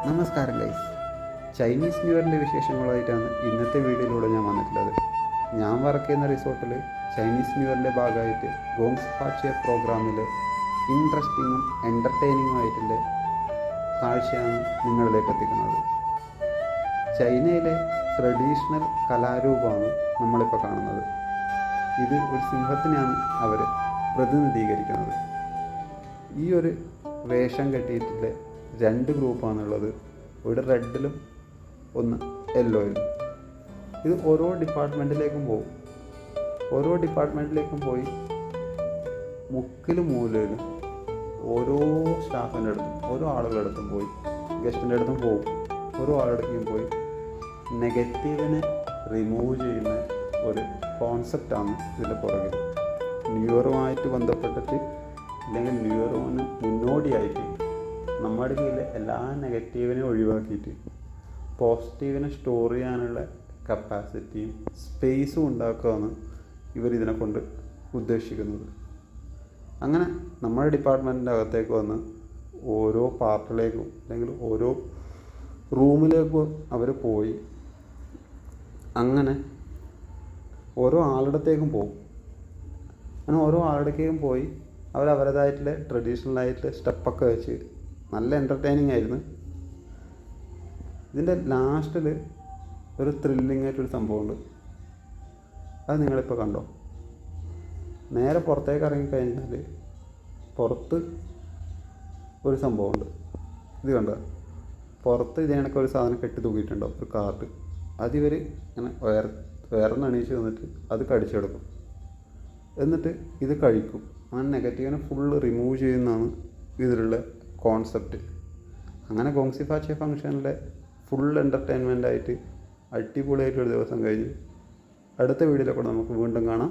നമസ്കാരം guys, Chinese new ഇയറിൻ്റെ വിശേഷങ്ങളുമായിട്ടാണ് ഇന്നത്തെ വീഡിയോയിലൂടെ ഞാൻ വന്നിട്ടുള്ളത്. ഞാൻ വർക്ക് ചെയ്യുന്ന റിസോർട്ടിൽ ചൈനീസ് ന്യൂ ഇയറിൻ്റെ ഭാഗമായിട്ട് ഗോങ്സ് ഫാച്ചിയ പ്രോഗ്രാമിൽ ഇൻട്രസ്റ്റിങ്ങും എൻ്റർടൈനിങ്ങും ആയിട്ടുള്ള കാഴ്ചയാണ് നിങ്ങളിലേക്ക് എത്തിക്കുന്നത്. ചൈനയിലെ ട്രഡീഷണൽ കലാരൂപമാണ് നമ്മളിപ്പോൾ കാണുന്നത്. ഇത് ഒരു സിംഹത്തിനെയാണ് അവർ പ്രതിനിധീകരിക്കുന്നത്. ഈ ഒരു വേഷം കെട്ടിയിട്ടുള്ള രണ്ട് ഗ്രൂപ്പാണുള്ളത്, ഒരു റെഡിലും ഒന്ന് യെല്ലോയിലും. ഇത് ഓരോ ഡിപ്പാർട്ട്മെൻറ്റിലേക്കും പോകും. ഓരോ ഡിപ്പാർട്ട്മെൻറ്റിലേക്കും പോയി മുക്കിലും മൂലയിലും ഓരോ സ്റ്റാഫിൻ്റെ അടുത്തും ഓരോ ആളുകളുടെ അടുത്തും പോയി, ഗസ്റ്റിൻ്റെ അടുത്തും പോകും, ഓരോ ആളുടെയും പോയി നെഗറ്റീവിനെ റിമൂവ് ചെയ്യുന്ന ഒരു കോൺസെപ്റ്റാണ് ഇതിൻ്റെ പുറകിൽ. ന്യൂ ഇയറുമായിട്ട് ബന്ധപ്പെട്ടിട്ട് അല്ലെങ്കിൽ ന്യൂ ഇയറിന് മുന്നോടിയായിട്ട് നമ്മുടെ കയ്യിലെ എല്ലാ നെഗറ്റീവിനെ ഒഴിവാക്കിയിട്ട് പോസിറ്റീവിനെ സ്റ്റോർ ചെയ്യാനുള്ള കപ്പാസിറ്റിയും സ്പേസും ഉണ്ടാക്കുകയാണ് ഇവരിതിനെ കൊണ്ട് ഉദ്ദേശിക്കുന്നത്. അങ്ങനെ നമ്മുടെ ഡിപ്പാർട്ട്മെൻറ്റിൻ്റെ അകത്തേക്ക് വന്ന് ഓരോ പാർട്ടിലേക്കും അല്ലെങ്കിൽ ഓരോ റൂമിലേക്കും അവർ പോയി അങ്ങനെ ഓരോ ആളുടത്തേക്കും പോകും. അങ്ങനെ ഓരോ ആളുടേക്കും പോയി അവരവരുടേതായിട്ടുള്ള ട്രഡീഷണലായിട്ടുള്ള സ്റ്റെപ്പൊക്കെ വെച്ച് നല്ല എൻ്റർടൈനിങ് ആയിരുന്നു. ഇതിൻ്റെ ലാസ്റ്റിൽ ഒരു ത്രില്ലിംഗ് ആയിട്ടൊരു സംഭവമുണ്ട്. അത് നിങ്ങളിപ്പോൾ കണ്ടോ. നേരെ പുറത്തേക്ക് ഇറങ്ങിക്കഴിഞ്ഞാൽ പുറത്ത് ഒരു സംഭവമുണ്ട്. ഇത് കണ്ടോ, പുറത്ത് ഇതിനൊക്കെ ഒരു സാധനം കെട്ടി തൂക്കിയിട്ടുണ്ടോ, ഒരു കാർഡ്. അതിവർ ഇങ്ങനെ വേറെണ്ണീച്ച് വന്നിട്ട് അത് കടിച്ചെടുക്കും. എന്നിട്ട് ഇത് കഴിക്കും. അങ്ങനെ നെഗറ്റീവിനെ ഫുള്ള് റിമൂവ് ചെയ്യുന്നതാണ് ഇതിലുള്ള കോൺസെപ്റ്റ്. അങ്ങനെ ഗോങ്സി ഫാച്ചിയ ഫംഗ്ഷനിലെ ഫുൾ എൻ്റർടൈൻമെൻ്റായിട്ട് അടിപൊളിയായിട്ടൊരു ദിവസം കഴിഞ്ഞ് അടുത്ത വീഡിയോയിലൊക്കെ നമുക്ക് വീണ്ടും കാണാം.